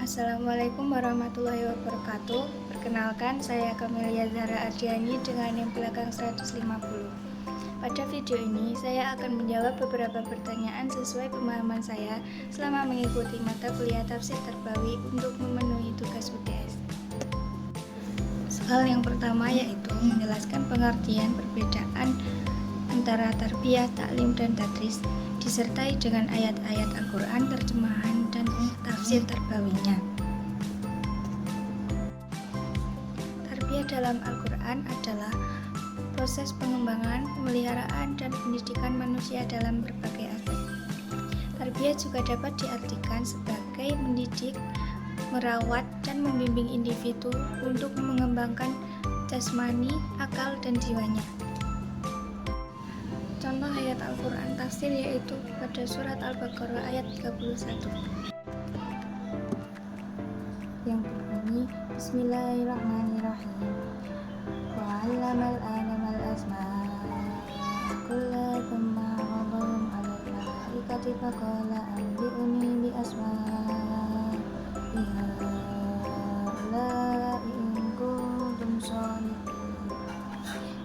Assalamualaikum warahmatullahi wabarakatuh. Perkenalkan, saya Kamelia Zahra Ardiani dengan NIM belakang 150. Pada video ini, saya akan menjawab beberapa pertanyaan sesuai pemahaman saya selama mengikuti mata kuliah Tafsir Tarbawi untuk memenuhi tugas UTS. Soal yang pertama yaitu menjelaskan pengertian perbedaan antara tarbiyah, taklim, dan tadris disertai dengan ayat-ayat Al-Quran, terjemahan, dan tafsir tarbawinya. Tarbiyah dalam Al-Quran adalah proses pengembangan, pemeliharaan, dan pendidikan manusia dalam berbagai aspek. Tarbiyah juga dapat diartikan sebagai mendidik, merawat, dan membimbing individu untuk mengembangkan jasmani, akal, dan jiwanya. Contoh ayat Al-Quran tafsir yaitu pada surat Al-Baqarah ayat 31 yang berbunyi Bismillahirrahmanirrahim wa 'allamal adamal asma'a kullaha thumma 'aradahum 'alal malaikati faqala anbi'uni bi asma'i haula'i in kuntum shadiqin,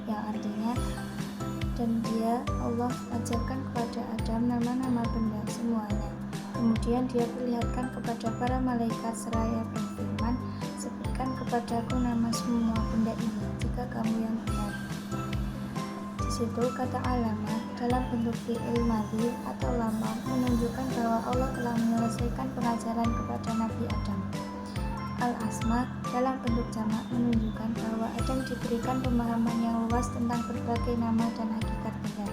yang artinya, dan dia Allah ajarkan kepada Adam nama-nama benda semuanya. Kemudian dia perlihatkan kepada para malaikat seraya berfirman, sebutkan kepadaku nama semua benda ini jika kamu yang benar. Di situ kata alama dalam bentuk fi'il madhi atau lamar menunjukkan bahwa Allah telah menyelesaikan pengajaran kepada Nabi Adam. Al-asma dalam bentuk jamak menunjukkan bahwa Adam diberikan pemahaman yang luas tentang berbagai nama dan hakikat benda.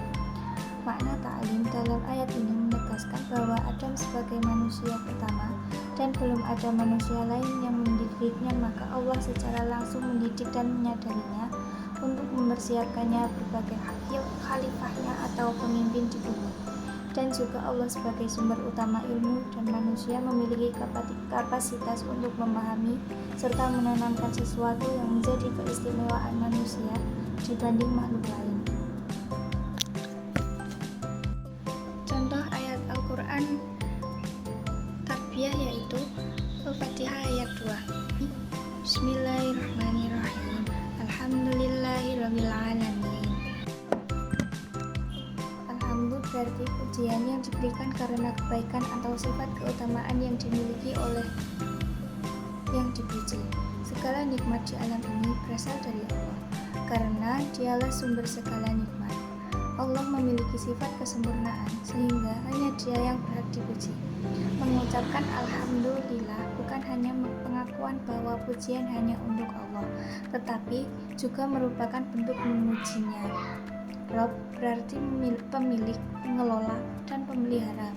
Makna ta'lim dalam ayat ini menegaskan bahwa Adam sebagai manusia pertama dan belum ada manusia lain yang mendidiknya, maka Allah secara langsung mendidik dan menyadarinya untuk mempersiapkannya berbagai khalifahnya atau pemimpin di bumi. Dan juga Allah sebagai sumber utama ilmu, dan manusia memiliki kapasitas untuk memahami serta menanamkan sesuatu yang menjadi keistimewaan manusia dibanding makhluk lain. Contoh ayat Al-Quran tarbiyah yaitu Al-Fatihah ayat 2. Bismillahirrahmanirrahim. Alhamdulillahirabbil alamin. Berarti pujian yang diberikan karena kebaikan atau sifat keutamaan yang dimiliki oleh yang dipuji. Segala nikmat di alam ini berasal dari Allah, karena dialah sumber segala nikmat. Allah memiliki sifat kesempurnaan, sehingga hanya Dia yang berhak dipuji. Mengucapkan Alhamdulillah bukan hanya pengakuan bahwa pujian hanya untuk Allah, tetapi juga merupakan bentuk memujinya. Rob berarti pemilik, pengelola, dan pemelihara,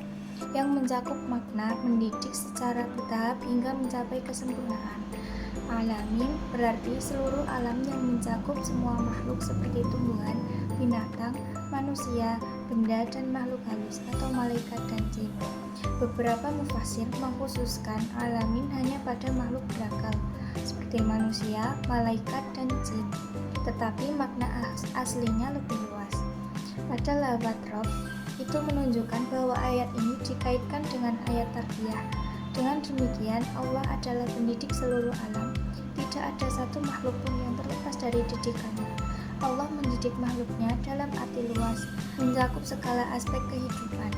yang mencakup makna mendidik secara bertahap hingga mencapai kesempurnaan. Alamin berarti seluruh alam yang mencakup semua makhluk seperti tumbuhan, binatang, manusia, benda, dan makhluk halus atau malaikat dan jin. Beberapa mufassir mengkhususkan alamin hanya pada makhluk berakal seperti manusia, malaikat, dan jin, tetapi makna aslinya lebih luas. Pada lafaz Rob itu menunjukkan bahwa ayat ini dikaitkan dengan ayat tarbiyah. Dengan demikian, Allah adalah pendidik seluruh alam. Tidak ada satu makhluk pun yang terlepas dari didikannya. Allah mendidik makhluknya dalam arti luas, mencakup segala aspek kehidupan.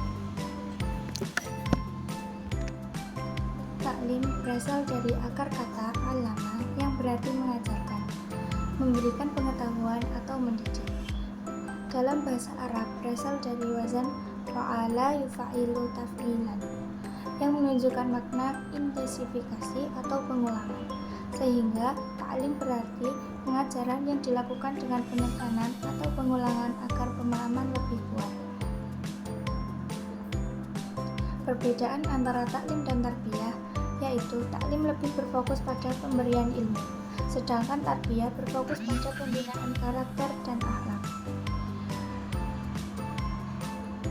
Taklim berasal dari akar kata alama yang berarti mengajarkan, memberikan pengetahuan atau mendidik. Dalam bahasa Arab berasal dari wazan fa'ala yufa'ilu taf'ilan yang menunjukkan makna intensifikasi atau pengulangan, sehingga ta'lim berarti pengajaran yang dilakukan dengan penekanan atau pengulangan agar pemahaman lebih kuat. Perbedaan antara taklim dan tarbiyah yaitu taklim lebih berfokus pada pemberian ilmu, sedangkan tarbiyah berfokus pada pembinaan karakter dan akhlak.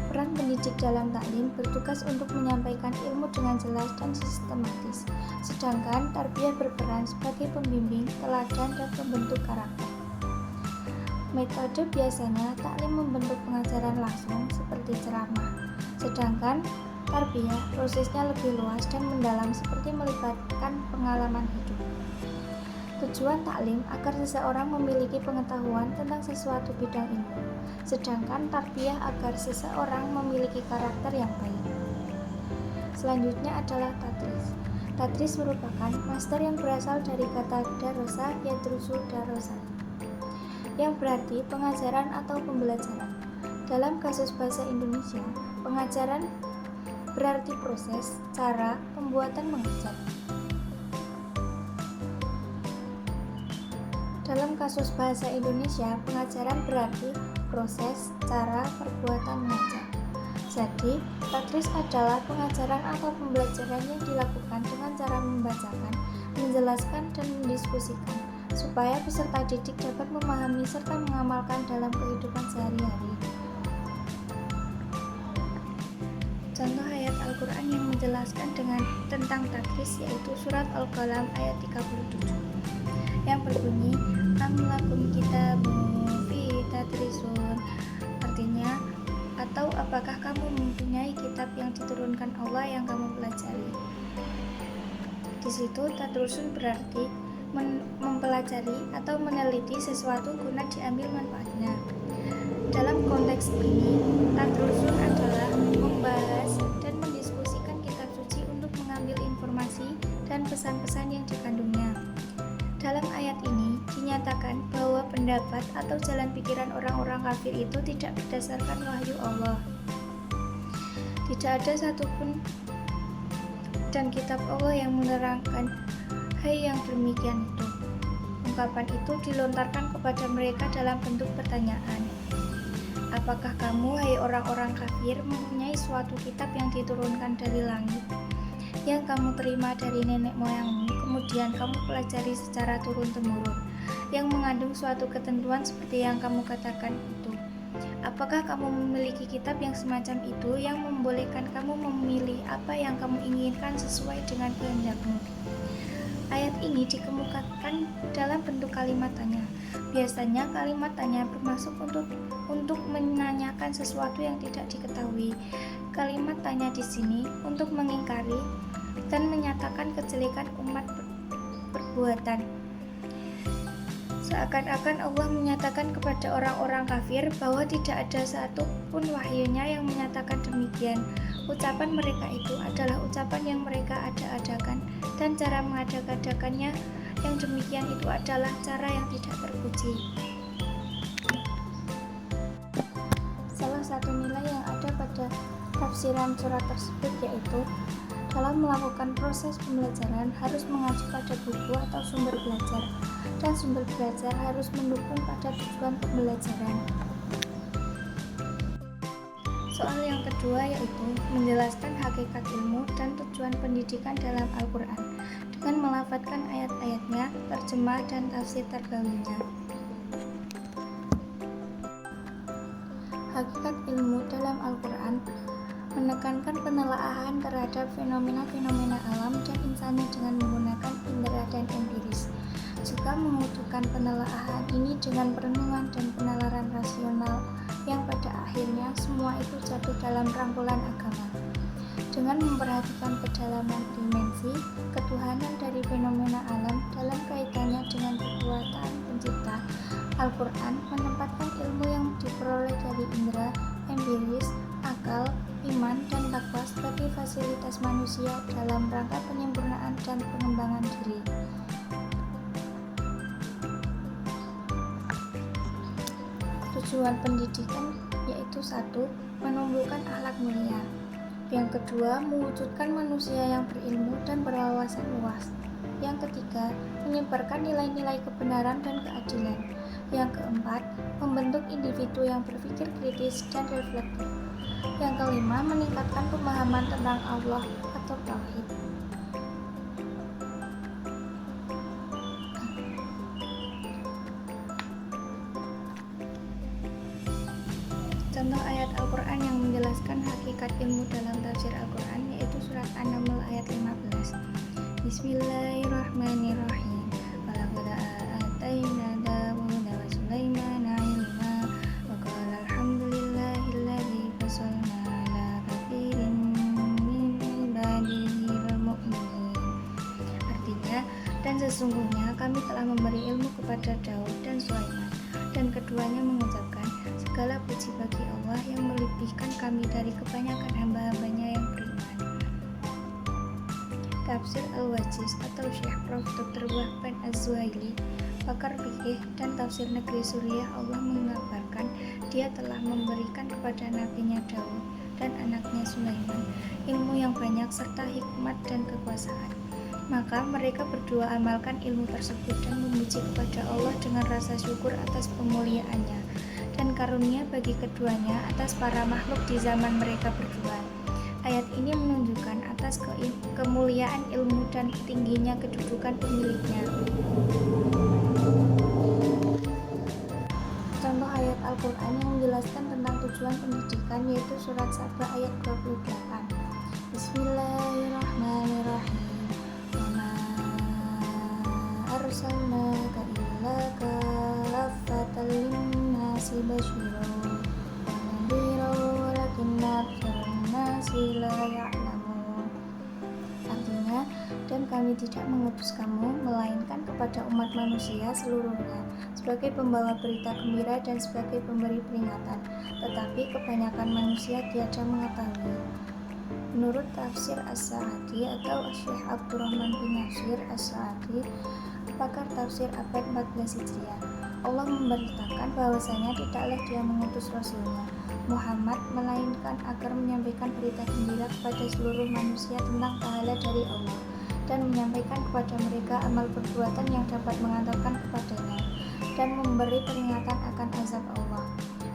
Peran pendidik dalam taklim bertugas untuk menyampaikan ilmu dengan jelas dan sistematis, sedangkan tarbiyah berperan sebagai pembimbing, teladan, dan pembentuk karakter. Metode biasanya taklim membentuk pengajaran langsung seperti ceramah, sedangkan Tarbiyah prosesnya lebih luas dan mendalam seperti melibatkan pengalaman hidup. Tujuan taklim agar seseorang memiliki pengetahuan tentang sesuatu bidang ilmu, sedangkan tarbiyah agar seseorang memiliki karakter yang baik. Selanjutnya adalah tadris. Tadris merupakan master yang berasal dari kata darosa yadrusu darosan, yang berarti pengajaran atau pembelajaran. Dalam kasus bahasa Indonesia, pengajaran berarti proses, cara, pembuatan mengajar. Dalam kasus bahasa Indonesia, pengajaran berarti proses, cara, perbuatan mengajar. Jadi, tadris adalah pengajaran atau pembelajaran yang dilakukan dengan cara membacakan, menjelaskan, dan mendiskusikan, supaya peserta didik dapat memahami serta mengamalkan dalam kehidupan sehari-hari. Contoh ayat Al-Quran yang menjelaskan tentang tadris yaitu surat Al-Qalam ayat 37 yang berbunyi Am lakum kitabun fi tadrisun, artinya atau apakah kamu mempunyai kitab yang diturunkan Allah yang kamu pelajari. Di situ tadrusun berarti mempelajari atau meneliti sesuatu guna diambil manfaatnya. Dalam konteks ini, tadrusun adalah membahas dan mendiskusikan kitab suci untuk mengambil informasi dan pesan-pesan yang dikandungnya. Dalam ayat ini dinyatakan bahwa pendapat atau jalan pikiran orang-orang kafir itu tidak berdasarkan wahyu Allah. Tidak ada satupun dan kitab Allah yang menerangkan hai yang demikian itu. Ungkapan itu dilontarkan kepada mereka dalam bentuk pertanyaan. Apakah kamu, hai orang-orang kafir, mempunyai suatu kitab yang diturunkan dari langit, yang kamu terima dari nenek moyangmu, kemudian kamu pelajari secara turun-temurun, yang mengandung suatu ketentuan seperti yang kamu katakan itu? Apakah kamu memiliki kitab yang semacam itu, yang membolehkan kamu memilih apa yang kamu inginkan sesuai dengan kehendakmu? Ayat ini dikemukakan dalam bentuk kalimat tanya. Biasanya kalimat tanya bermaksud untuk menanyakan sesuatu yang tidak diketahui. Kalimat tanya di sini untuk mengingkari dan menyatakan kejelekan umat perbuatan. Seakan-akan Allah menyatakan kepada orang-orang kafir bahwa tidak ada satu pun wahyunya yang menyatakan demikian. Ucapan mereka itu adalah ucapan yang mereka ada-adakan, dan cara mengada-adakannya yang demikian itu adalah cara yang tidak terpuji. Salah satu nilai yang ada pada tafsiran surat tersebut yaitu dalam melakukan proses pembelajaran harus mengacu pada buku atau sumber belajar, dan sumber belajar harus mendukung pada tujuan pembelajaran. Soal yang kedua yaitu menjelaskan hakikat ilmu dan tujuan pendidikan dalam Al-Quran dengan melafadzkan ayat-ayatnya, terjemah, dan tafsir terbarunya. Hakikat ilmu dalam Al-Quran menekankan penelaahan terhadap fenomena-fenomena alam dan insani dengan menggunakan indera dan empiris, juga membutuhkan penelaahan ini dengan perenungan dan penalaran rasional yang pada akhirnya semua itu jatuh dalam rangkulan agama. Dengan memperhatikan kedalaman dimensi ketuhanan dari fenomena alam dalam kaitannya dengan kekuatan pencipta, Al-Quran menempatkan ilmu yang diperoleh dari indera, empiris, akal, iman, dan takwa sebagai fasilitas manusia dalam rangka penyempurnaan dan pengembangan diri. Tujuan pendidikan yaitu 1. Menumbuhkan akhlak mulia. Yang kedua, mewujudkan manusia yang berilmu dan berwawasan luas. Yang ketiga, menyebarkan nilai-nilai kebenaran dan keadilan. Yang keempat, membentuk individu yang berpikir kritis dan reflektif. Yang kelima, meningkatkan pemahaman tentang Allah atau Tauhid. Contoh ayat Al-Quran yang menjelaskan hakikat ilmu dalam tafsir Al-Quran yaitu surat An-Naml ayat 15. Bismillahirrahmanirrahim. Walaqad atayna Dawuda wa Sulaimana ilma wa qala alhamdulillahilladzi fasalna ala katsirin Dan sesungguhnya kami telah memberi ilmu kepada Daud dan Sulaiman, dan keduanya mengucapkan, segala puji bagi Allah yang melebihkan kami dari kebanyakan hamba-hambanya yang beriman. Tafsir Al-Wajiz atau Syekh Prof. Dr. Wahban Az-Zuhaili, pakar fikih dan tafsir negeri Suriah, Allah mengabarkan Dia telah memberikan kepada nabinya Daud dan anaknya Sulaiman ilmu yang banyak serta hikmat dan kekuasaan. Maka mereka berdua amalkan ilmu tersebut dan memuji kepada Allah dengan rasa syukur atas pemuliaannya dan karunia bagi keduanya atas para makhluk di zaman mereka berdua. Ayat ini menunjukkan atas kemuliaan ilmu dan tingginya kedudukan pemiliknya. Contoh ayat Al-Quran yang menjelaskan tentang tujuan pendidikan yaitu surat Saba ayat 28. Bismillahirrahmanirrahim. Wama arsalnaka illa kaffatan linnasi basyiran wa nadhiran walakinna aktsarun nasi la ya'lamun. Artinya, dan kami tidak mengutus kamu melainkan kepada umat manusia seluruhnya sebagai pembawa berita gembira dan sebagai pemberi peringatan, tetapi kebanyakan manusia tiada mengetahui. Menurut tafsir As-Sa'di atau Syekh Abdurrahman bin Nasir As-Sa'di, pakar tafsir abad 14 Hijriah, Allah memberitakan bahwasanya tidaklah Dia mengutus Rasulnya Muhammad melainkan agar menyampaikan berita gembira kepada seluruh manusia tentang pahala dari Allah dan menyampaikan kepada mereka amal perbuatan yang dapat mengantarkan kepadanya dan memberi peringatan akan azab Allah,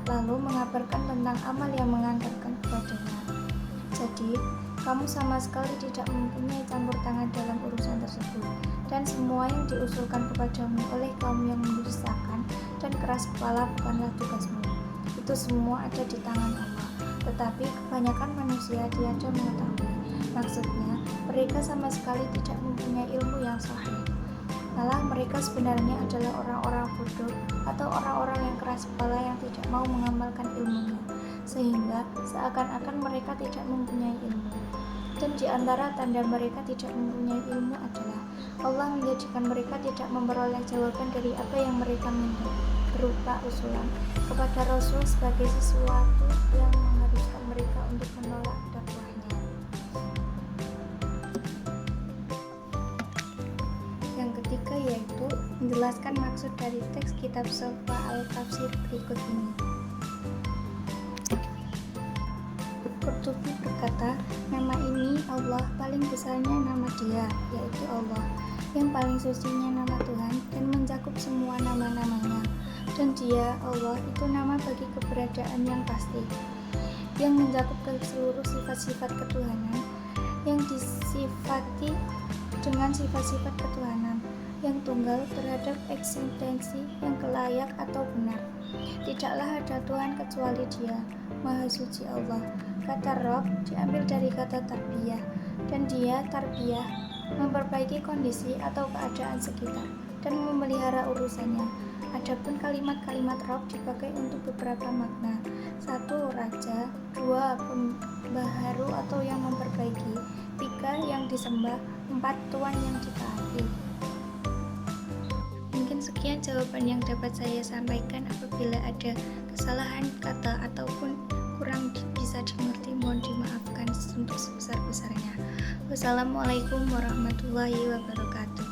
lalu mengabarkan tentang amal yang mengantarkan kepadanya. Jadi, kamu sama sekali tidak mempunyai campur tangan dalam urusan tersebut, dan semua yang diusulkan kepadamu oleh kaum yang mendustakan dan keras kepala bukanlah tugasmu. Itu semua ada di tangan Allah, tetapi kebanyakan manusia tiada mengetahui. Maksudnya, mereka sama sekali tidak mempunyai ilmu yang sahih. Malah mereka sebenarnya adalah orang-orang bodoh atau orang-orang yang keras kepala yang tidak mau mengamalkan ilmunya, sehingga seakan-akan mereka tidak mempunyai ilmu. Dan di antara tanda mereka tidak mempunyai ilmu adalah Allah menjadikan mereka tidak memperoleh jawaban dari apa yang mereka minta, berupa usulan kepada Rasul sebagai sesuatu yang mengharuskan mereka untuk menolak dakwahnya. Yang ketiga yaitu menjelaskan maksud dari teks kitab Sofa Al-Tafsir berikut ini. Qurtubi berkata, nama ini Allah, paling besarnya nama Dia, yaitu Allah, yang paling sucinya nama Tuhan dan mencakup semua nama-namanya. Dan Dia, Allah, itu nama bagi keberadaan yang pasti, yang mencakup ke seluruh sifat-sifat ketuhanan, yang disifati dengan sifat-sifat ketuhanan, yang tunggal terhadap eksistensi yang kelayak atau benar. Tidaklah ada Tuhan kecuali Dia, Maha Suci Allah. Kata Rob diambil dari kata tarbiyah, dan Dia tarbiyah memperbaiki kondisi atau keadaan sekitar dan memelihara urusannya. Adapun kalimat-kalimat Rob dipakai untuk beberapa makna. 1. Raja, 2. Pembaharu atau yang memperbaiki, 3. Yang disembah, 4. Tuan yang ditaati. Mungkin sekian jawaban yang dapat saya sampaikan. Apabila ada kesalahan kata ataupun kurang bisa dimengerti, mohon dimaafkan untuk sebesar-besarnya. Wassalamualaikum warahmatullahi wabarakatuh.